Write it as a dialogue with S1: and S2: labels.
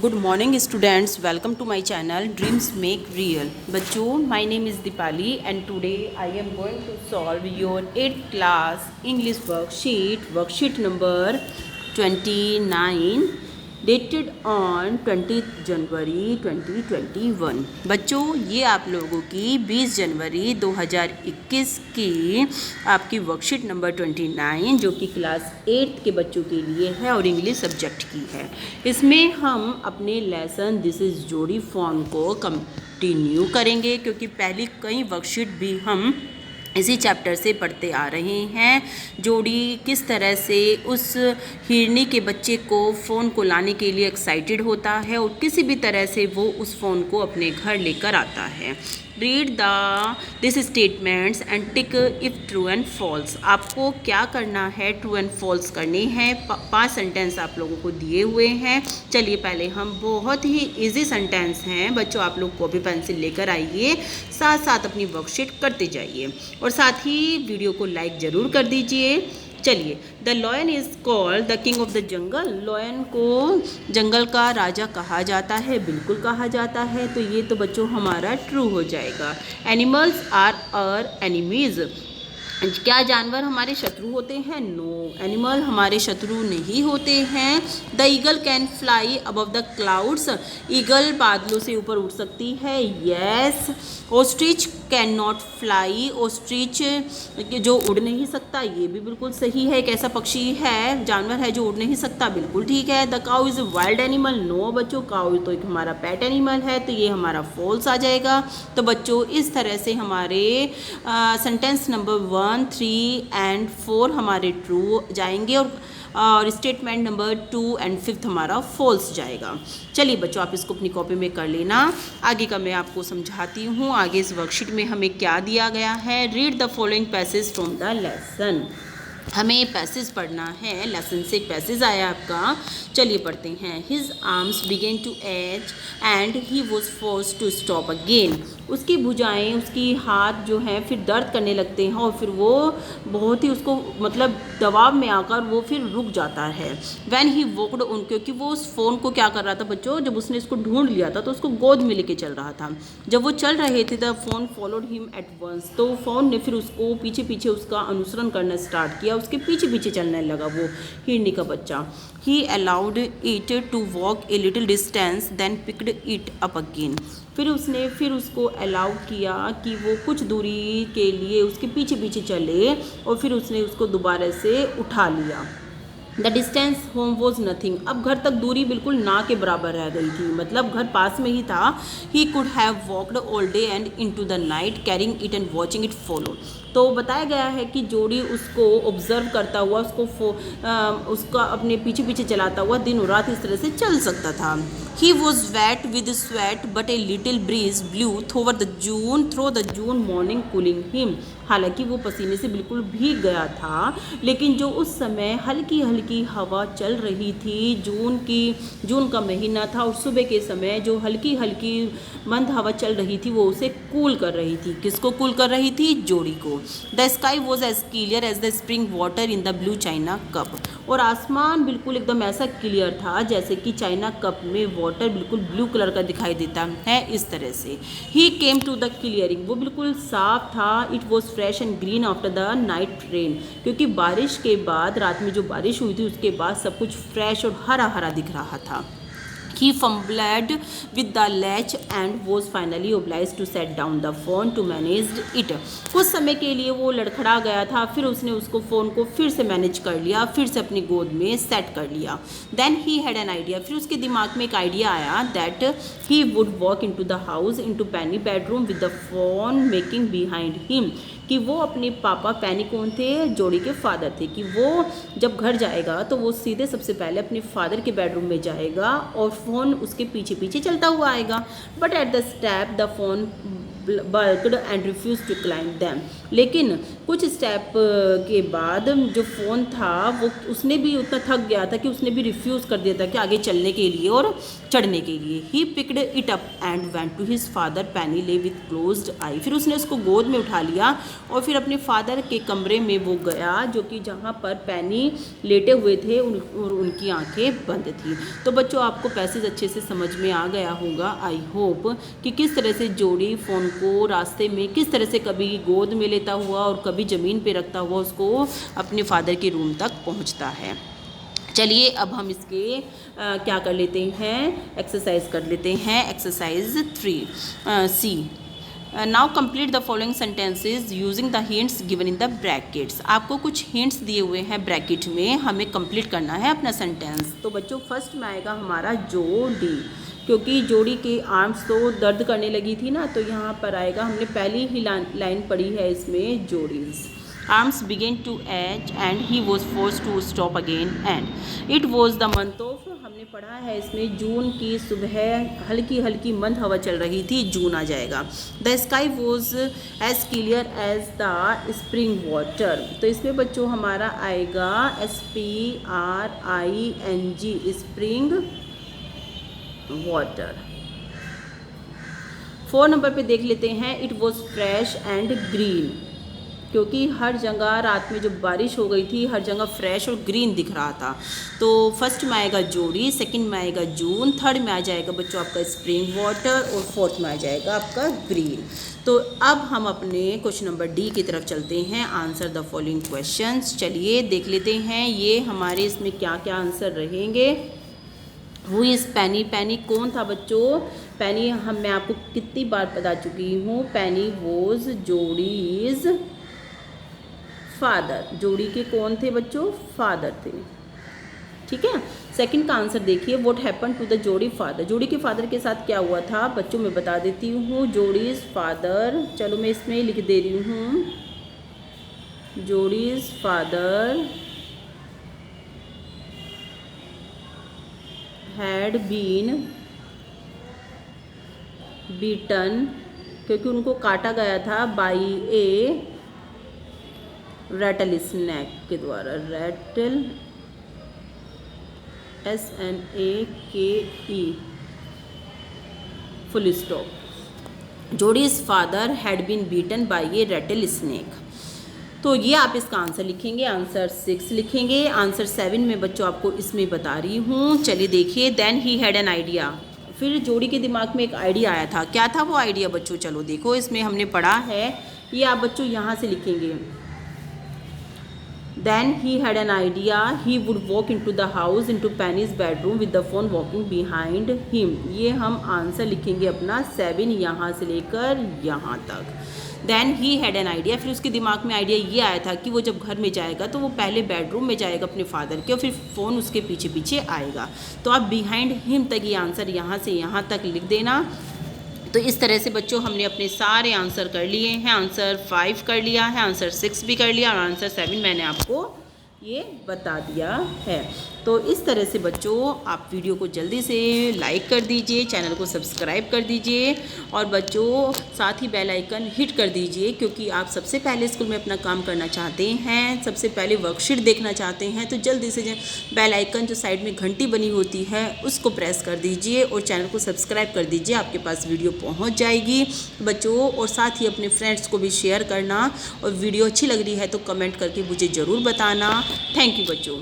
S1: Good morning students, welcome to my channel dreams make real. बच्चों, my name is Deepali and today I am going to solve your 8th class English worksheet number 29 dated on 20 January 2021। बच्चों, ये आप लोगों की 20 January 2021 की आपकी worksheet number 29 जो कि क्लास 8 के बच्चों के लिए है और इंग्लिश सब्जेक्ट की है। इसमें हम अपने लेसन दिस इज़ जोड़ी फॉर्म को कंटिन्यू करेंगे, क्योंकि पहली कई वर्कशीट भी हम इसी चैप्टर से पढ़ते आ रहे हैं। जोड़ी किस तरह से उस हिरनी के बच्चे को फ़ोन को लाने के लिए एक्साइटेड होता है और किसी भी तरह से वो उस फ़ोन को अपने घर लेकर आता है। Read this statements and tick if true and false. आपको क्या करना है, ट्रू एंड फॉल्स करने हैं। 5 सेंटेंस आप लोगों को दिए हुए हैं। चलिए पहले हम बहुत ही इजी सेंटेंस हैं बच्चों, आप लोग कॉपी पेंसिल लेकर आइए, साथ साथ अपनी वर्कशीट करते जाइए और साथ ही वीडियो को लाइक ज़रूर कर दीजिए। चलिए, the lion is called the king of the jungle. Lion को जंगल का राजा कहा जाता है, बिल्कुल कहा जाता है। तो ये तो बच्चों हमारा ट्रू हो जाएगा। Animals are our enemies. क्या जानवर हमारे शत्रु होते हैं? नो, एनिमल हमारे शत्रु नहीं होते हैं। The eagle can fly above the clouds. Eagle बादलों से ऊपर उड़ सकती है। Yes. Ostrich can not fly. Ostrich जो उड़ नहीं सकता, ये भी बिल्कुल सही है। एक ऐसा पक्षी है, जानवर है जो उड़ नहीं सकता, बिल्कुल ठीक है। The cow is wild animal. No बच्चों, काउ तो एक हमारा पेट एनिमल है, तो ये हमारा फॉल्स आ जाएगा। तो बच्चों इस तरह से हमारे सेंटेंस नंबर 1, 3 एंड 4 हमारे ट्रू जाएंगे और स्टेटमेंट नंबर 2 एंड 5 हमारा फॉल्स जाएगा। चलिए बच्चों, आप इसको अपनी कॉपी में कर लेना। आगे का मैं आपको समझाती हूँ। आगे इस वर्कशीट में हमें क्या दिया गया है। Read the following passage from the lesson. हमें पैसेज पढ़ना है, लेसन से एक पैसेज आया आपका। चलिए पढ़ते हैं। His arms began to ache and he was forced to stop again. उसकी भुजाएं, उसकी हाथ जो हैं फिर दर्द करने लगते हैं और फिर वो बहुत ही उसको मतलब दबाव में आकर वो फिर रुक जाता है। वैन ही वॉकड उन, क्योंकि वो उस फ़ोन को क्या कर रहा था बच्चों, जब उसने इसको ढूंढ लिया था तो उसको गोद में लेके चल रहा था। जब वो चल रहे थे the fawn followed him at once. तो फ़ोन ने फिर उसको पीछे पीछे उसका अनुसरण करना स्टार्ट किया, उसके पीछे पीछे चलने लगा वो हिरनी का बच्चा। He allowed it to walk a little distance then picked it up again. फिर उसने उसको अलाउ किया कि वो कुछ दूरी के लिए उसके पीछे पीछे चले और फिर उसने उसको दोबारा से उठा लिया। The distance home was nothing. अब घर तक दूरी बिल्कुल ना के बराबर रह गई थी, मतलब घर पास में ही था। He could have walked all day and into the night carrying it and watching it follow. तो बताया गया है कि जोड़ी उसको ऑब्जर्व करता हुआ उसका अपने पीछे पीछे चलाता हुआ दिन और रात इस तरह से चल सकता था। He was wet with sweat but a little breeze blew through the June morning cooling him. हालांकि वो पसीने से बिल्कुल भीग गया था, लेकिन जो उस समय हल्की हल्की हवा चल रही थी, जून का महीना था और सुबह के समय जो हल्की हल्की मंद हवा चल रही थी वो उसे कूल कर रही थी। किसको कूल कर रही थी? जोड़ी को। The sky was as clear as the spring water in the blue china cup. और आसमान बिल्कुल एकदम ऐसा क्लियर था जैसे कि चाइना कप में वाटर बिल्कुल ब्लू कलर का दिखाई देता है, इस तरह से। He came to the clearing. वो बिल्कुल साफ था। It was fresh and green after the night rain. क्योंकि बारिश के बाद, रात में जो बारिश हुई थी उसके बाद सब कुछ फ्रेश और हरा हरा दिख रहा था। He fumbled with the latch and was finally obliged to set down the phone to manage it. कुछ समय के लिए वो लड़खड़ा गया था, फिर उसने उसको फ़ोन को फिर से मैनेज कर लिया, फिर से अपनी गोद में सेट कर लिया। Then he had an idea. फिर उसके दिमाग में एक आइडिया आया that he would walk into the house into Penny bedroom with the phone making behind him. कि वो अपने पापा, पैनी कौन थे? जोड़ी के फादर थे। कि वो जब घर जाएगा तो वो सीधे सबसे पहले अपने फादर के बेडरूम में जाएगा और फ़ोन उसके पीछे पीछे चलता हुआ आएगा। But at the step the fawn balked and refuse to climb them. लेकिन कुछ स्टेप के बाद जो फ़ोन था वो उसने भी उतना थक गया था कि उसने भी रिफ्यूज़ कर दिया था कि आगे चलने के लिए और चढ़ने के लिए। He picked it up and went to his father Penny lay with closed आई। फिर उसने उसको गोद में उठा लिया और फिर अपने फादर के कमरे में वो गया, जो कि जहाँ पर पेनी लेटे हुए थे और उनकी आंखें बंद थी। तो बच्चों आपको पैसेज अच्छे से समझ में आ गया होगा, आई होप, कि किस तरह से जोड़ी फ़ोन को रास्ते में किस तरह से कभी गोद में लेता हुआ और कभी ज़मीन पे रखता हुआ उसको अपने फादर के रूम तक पहुंचता है। चलिए अब हम इसके क्या कर लेते हैं, एक्सरसाइज कर लेते हैं। Exercise 3C। Now complete the following sentences using the hints given in the brackets. आपको कुछ हिंट्स दिए हुए हैं ब्रैकेट में, हमें कंप्लीट करना है अपना सेंटेंस। तो बच्चों फर्स्ट में आएगा हमारा जोड़ी, क्योंकि जोड़ी के आर्म्स तो दर्द करने लगी थी ना, तो यहाँ पर आएगा, हमने पहली ही लाइन पढ़ी है इसमें, Jody's. Arms began to ache and he was force to stop again and it was the month of, हमने पढ़ा है इसमें जून की सुबह हल्की हल्की मंद हवा चल रही थी, जून आ जाएगा। The sky was as clear as the spring water, तो इसमें बच्चों हमारा आएगा SPRING, स्प्रिंग वाटर। 4 नंबर पे देख लेते हैं, it was fresh and green, क्योंकि हर जगह रात में जो बारिश हो गई थी हर जगह फ्रेश और ग्रीन दिख रहा था। तो फर्स्ट में आएगा जोड़ी, सेकंड में आएगा जून, थर्ड में आ जाएगा बच्चों आपका स्प्रिंग वाटर और फोर्थ में आ जाएगा आपका ग्रीन। तो अब हम अपने क्वेश्चन नंबर डी की तरफ चलते हैं, आंसर द फॉलोइंग क्वेश्चंस। चलिए देख लेते हैं ये हमारे इसमें क्या क्या आंसर रहेंगे। हु इज़ पेनी, पेनी कौन था बच्चों? पेनी मैं आपको कितनी बार बता चुकी हूँ, पेनी वॉज जोड़ीज फादर, जोड़ी के कौन थे बच्चों? फादर थे, ठीक है। सेकंड का आंसर देखिए, व्हाट हैपन टू द जोड़ी फादर, जोड़ी के फादर के साथ क्या हुआ था बच्चों, मैं बता देती हूँ। जोड़ीज फादर, चलो मैं इसमें लिख दे रही हूँ, जोड़ीज फादर had been beaten, क्योंकि उनको काटा गया था बाई ए रैटल स्नैक के द्वारा, rattle SNAKE full stop. Jody's father had been bitten by a rattle snake. तो ये आप इसका आंसर लिखेंगे, आंसर 6 लिखेंगे। आंसर 7 में बच्चों आपको इसमें बता रही हूँ, चलिए देखिए। Then he had an idea, फिर जोड़ी के दिमाग में एक आइडिया आया था। क्या था वो आइडिया बच्चों? चलो देखो, इसमें हमने पढ़ा है, ये आप बच्चों यहाँ से लिखेंगे। Then he had an idea, he would walk into the house into Penny's bedroom with the fawn walking behind him. ये हम आंसर लिखेंगे अपना 7, यहाँ से लेकर यहाँ तक। Then he had an idea, फिर उसके दिमाग में आइडिया ये आया था कि वो जब घर में जाएगा तो वो पहले बेडरूम में जाएगा अपने फादर के, और फिर फ़ोन उसके पीछे पीछे आएगा। तो आप बिहाइंड हिम तक ये आंसर यहाँ से यहाँ तक लिख देना। तो इस तरह से बच्चों हमने अपने सारे आंसर कर लिए हैं। आंसर 5 कर लिया है, आंसर 6 भी कर लिया, और आंसर 7 मैंने आपको ये बता दिया है। तो इस तरह से बच्चों आप वीडियो को जल्दी से लाइक कर दीजिए, चैनल को सब्सक्राइब कर दीजिए, और बच्चों साथ ही बेल आइकन हिट कर दीजिए, क्योंकि आप सबसे पहले स्कूल में अपना काम करना चाहते हैं, सबसे पहले वर्कशीट देखना चाहते हैं, तो जल्दी से बेल आइकन जो साइड में घंटी बनी होती है उसको प्रेस कर दीजिए और चैनल को सब्सक्राइब कर दीजिए, आपके पास वीडियो पहुँच जाएगी बच्चों। और साथ ही अपने फ्रेंड्स को भी शेयर करना, और वीडियो अच्छी लग रही है तो कमेंट करके मुझे ज़रूर बताना। थैंक यू बच्चों।